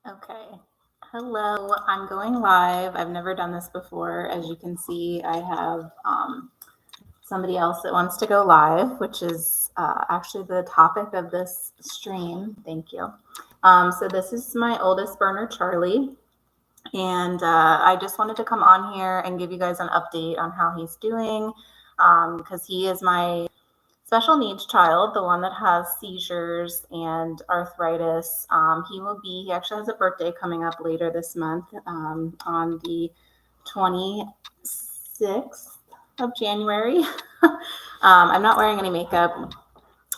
Okay. Hello, I'm going live. I've never done this before. As you can see, I have somebody else that wants to go live, which is actually the topic of this stream. Thank you. So this is my oldest burner, Charlie. And I just wanted to come on here and give you guys an update on how he's doing because he is my special needs child, the one that has seizures and arthritis. He actually has a birthday coming up later this month on the 26th of January. I'm not wearing any makeup.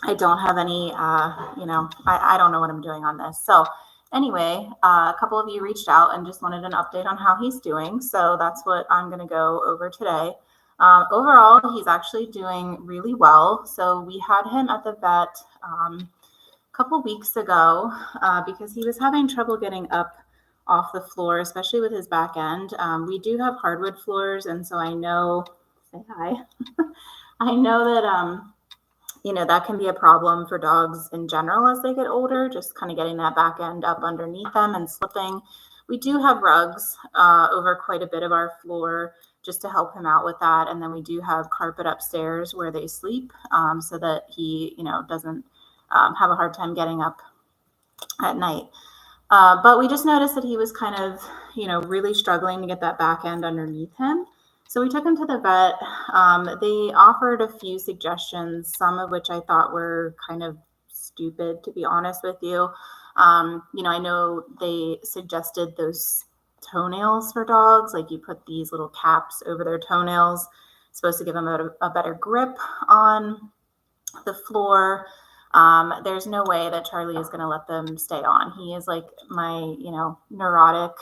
I don't have any, I don't know what I'm doing on this. So, anyway, a couple of you reached out and just wanted an update on how he's doing. So, that's what I'm going to go over today. Overall, he's actually doing really well. So, we had him at the vet a couple weeks ago because he was having trouble getting up off the floor, especially with his back end. We do have hardwood floors, and so I know, say hi. I know that that can be a problem for dogs in general as they get older, just kind of getting that back end up underneath them and slipping. We do have rugs over quite a bit of our floor just to help him out with that. And then we do have carpet upstairs where they sleep so that he, doesn't have a hard time getting up at night. But we just noticed that he was kind of, really struggling to get that back end underneath him. So we took him to the vet. They offered a few suggestions, some of which I thought were kind of stupid, to be honest with you. I know they suggested those toenails for dogs, like you put these little caps over their toenails, supposed to give them a better grip on the floor. There's no way that Charlie is going to let them stay on. He is like my, neurotic,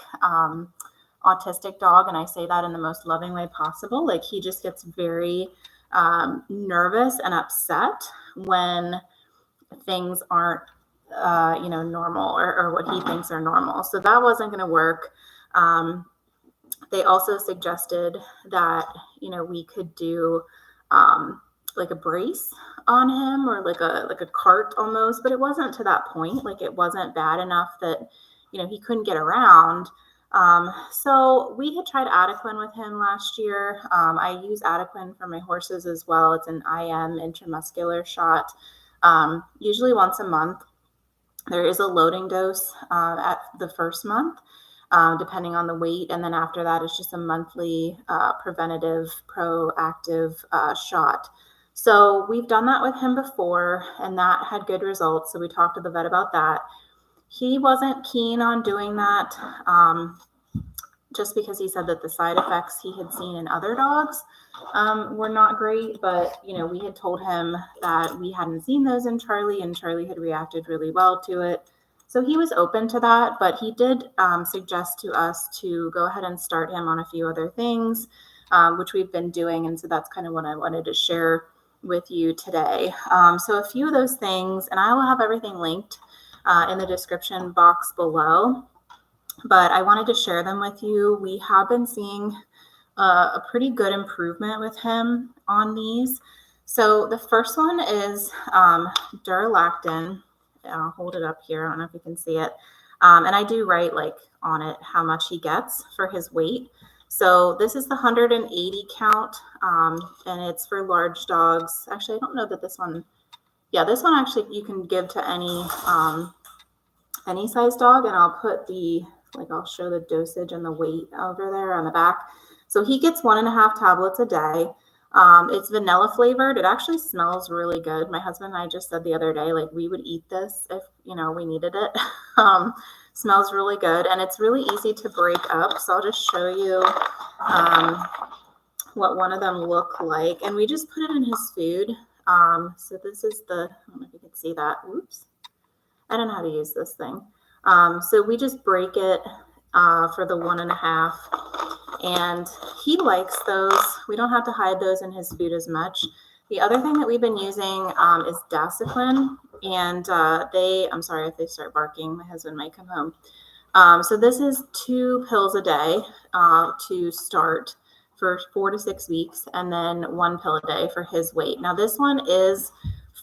autistic dog, and I say that in the most loving way possible. Like he just gets very nervous and upset when things aren't, normal or what he thinks are normal. So that wasn't going to work. They also suggested that, we could do like a brace on him or like a cart almost, but it wasn't to that point. Like it wasn't bad enough that, he couldn't get around. So we had tried Adequan with him last year. I use Adequan for my horses as well. It's an IM intramuscular shot, usually once a month. There is a loading dose at the first month, depending on the weight. And then after that, it's just a monthly preventative, proactive shot. So we've done that with him before, and that had good results. So we talked to the vet about that. He wasn't keen on doing that just because he said that the side effects he had seen in other dogs were not great. But, we had told him that we hadn't seen those in Charlie, and Charlie had reacted really well to it. So he was open to that, but he did suggest to us to go ahead and start him on a few other things, which we've been doing. And so that's kind of what I wanted to share with you today. So a few of those things, and I will have everything linked in the description box below, but I wanted to share them with you. We have been seeing a pretty good improvement with him on these. So the first one is Duralactin. I'll hold it up here. I don't know if you can see it. And I do write on it how much he gets for his weight. So this is the 180 count, and it's for large dogs. Actually, I don't know that this one, this one actually you can give to any size dog, and I'll put I'll show the dosage and the weight over there on the back. So he gets 1.5 tablets a day. It's vanilla flavored. It actually smells really good. My husband and I just said the other day, we would eat this if, we needed it. Smells really good, and it's really easy to break up. So I'll just show you what one of them look like. And we just put it in his food. So this is I don't know if you can see that. Oops. I don't know how to use this thing. So we just break it for the 1.5. And he likes those. We don't have to hide those in his food as much. The other thing that we've been using is Dasaquin. And I'm sorry if they start barking. My husband might come home. So this is 2 pills a day to start for 4 to 6 weeks, and then 1 pill a day for his weight. Now this one is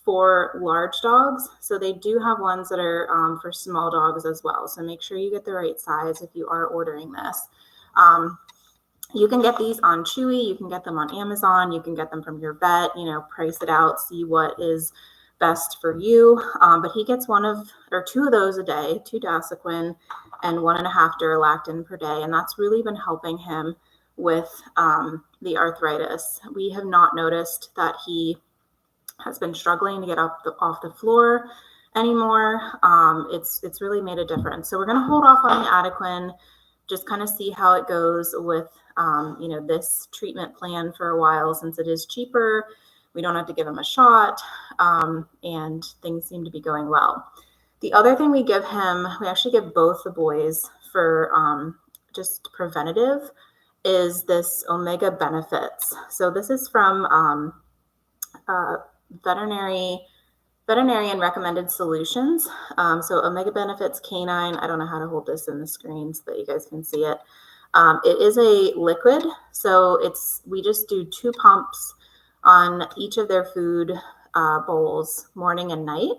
for large dogs. So they do have ones that are for small dogs as well. So make sure you get the right size if you are ordering this. You can get these on Chewy, you can get them on Amazon, you can get them from your vet, price it out, see what is best for you. But he gets two of those a day, 2 Dasiquin and 1.5 Duralactin per day. And that's really been helping him with the arthritis. We have not noticed that he has been struggling to get off the floor anymore. It's really made a difference. So we're going to hold off on the Adequin, just kind of see how it goes with this treatment plan for a while, since it is cheaper. We don't have to give him a shot, and things seem to be going well. The other thing we give him, we actually give both the boys for just preventative, is this Omega Benefits. So this is from Veterinarian Recommended Solutions. So Omega Benefits Canine, I don't know how to hold this in the screen so that you guys can see it. It is a liquid, so we just do 2 pumps on each of their food bowls, morning and night.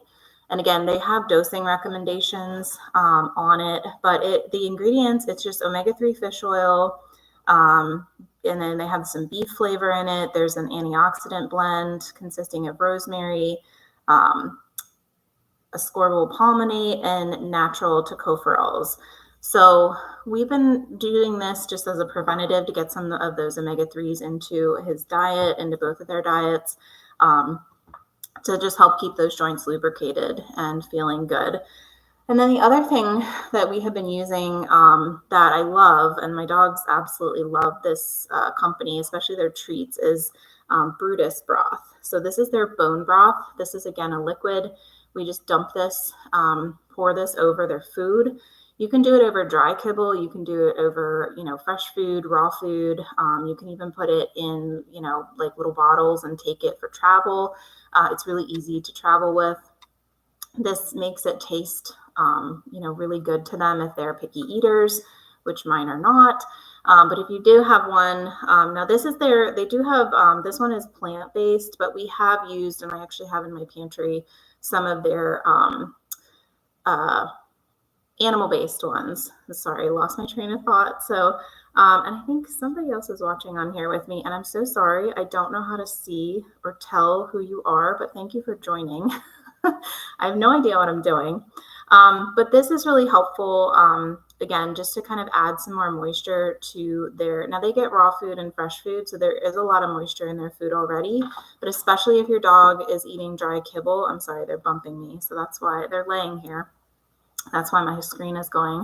And again, they have dosing recommendations on it, but the ingredients, it's just omega-3 fish oil, and then they have some beef flavor in it. There's an antioxidant blend consisting of rosemary, ascorbyl palmate, and natural tocopherols. So we've been doing this just as a preventative to get some of those omega-3s into his diet, into both of their diets, to just help keep those joints lubricated and feeling good. And then the other thing that we have been using that I love, and my dogs absolutely love this company, especially their treats, is Brutus broth. So this is their bone broth. This is, again, a liquid. We just dump this, pour this over their food. You can do it over dry kibble. You can do it over, fresh food, raw food. You can even put it in, like little bottles and take it for travel. It's really easy to travel with. This makes it taste, really good to them if they're picky eaters, which mine are not. But if you do have one, now this is they do have, this one is plant-based, but we have used, and I actually have in my pantry, some of their animal-based ones. Sorry, I lost my train of thought. So, and I think somebody else is watching on here with me, and I'm so sorry. I don't know how to see or tell who you are, but thank you for joining. I have no idea what I'm doing. But this is really helpful, again, just to kind of add some more moisture to now they get raw food and fresh food, so there is a lot of moisture in their food already, but especially if your dog is eating dry kibble. I'm sorry, they're bumping me, so that's why they're laying here. That's why my screen is going.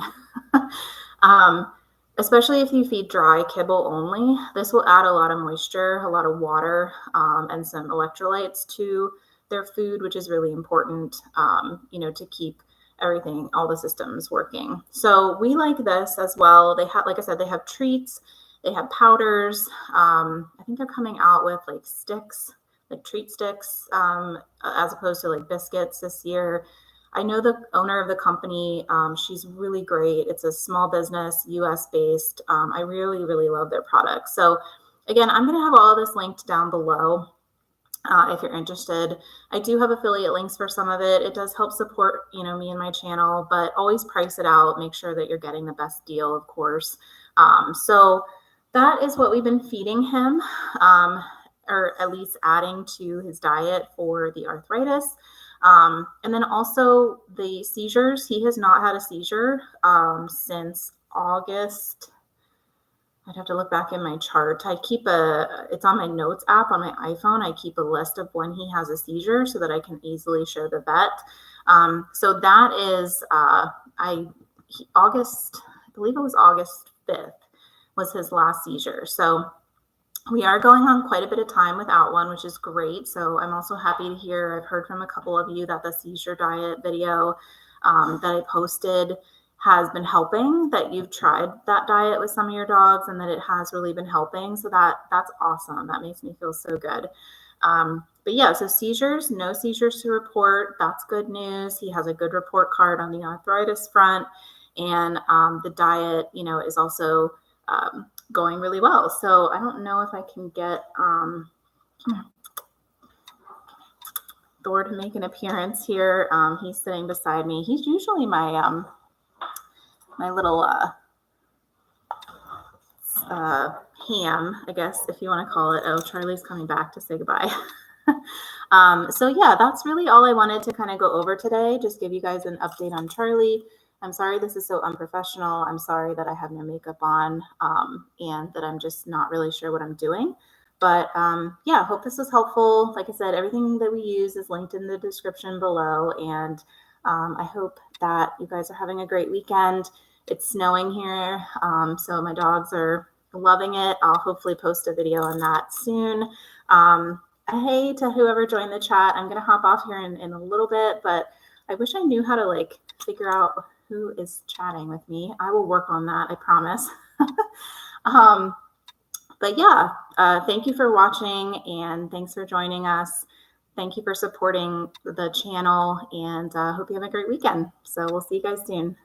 Especially if you feed dry kibble only, this will add a lot of moisture, a lot of water, and some electrolytes to their food, which is really important, to keep everything, all the systems working. So we like this as well. They have, like I said, they have treats, they have powders. I think they're coming out with like sticks, like treat sticks, as opposed to like biscuits this year. I know the owner of the company. She's really great. It's a small business, US based. I really, really love their products. So again, I'm going to have all of this linked down below. If you're interested. I do have affiliate links for some of it. It does help support, me and my channel, but always price it out. Make sure that you're getting the best deal, of course. So that is what we've been feeding him, or at least adding to his diet for the arthritis. And then also the seizures. He has not had a seizure since August. I'd have to look back in my chart. It's on my notes app on my iPhone. I keep a list of when he has a seizure so that I can easily show the vet. So that is August, I believe it was August 5th was his last seizure. So we are going on quite a bit of time without one, which is great. So I'm also happy to hear, I've heard from a couple of you that the seizure diet video that I posted has been helping, that you've tried that diet with some of your dogs and that it has really been helping. So that's awesome. That makes me feel so good. But yeah, so seizures, no seizures to report. That's good news. He has a good report card on the arthritis front, and the diet, is also going really well. So I don't know if I can get, Thor to make an appearance here. He's sitting beside me. He's usually my my little ham, I guess, if you want to call it. Oh, Charlie's coming back to say goodbye. So yeah, that's really all I wanted to kind of go over today. Just give you guys an update on Charlie. I'm sorry this is so unprofessional. I'm sorry that I have no makeup on and that I'm just not really sure what I'm doing. But yeah, hope this was helpful. Like I said, everything that we use is linked in the description below. And I hope that you guys are having a great weekend. It's snowing here, so my dogs are loving it. I'll hopefully post a video on that soon. Hey to whoever joined the chat. I'm gonna hop off here in a little bit, but I wish I knew how to like figure out who is chatting with me. I will work on that, I promise. But yeah, thank you for watching and thanks for joining us. Thank you for supporting the channel and hope you have a great weekend. So we'll see you guys soon.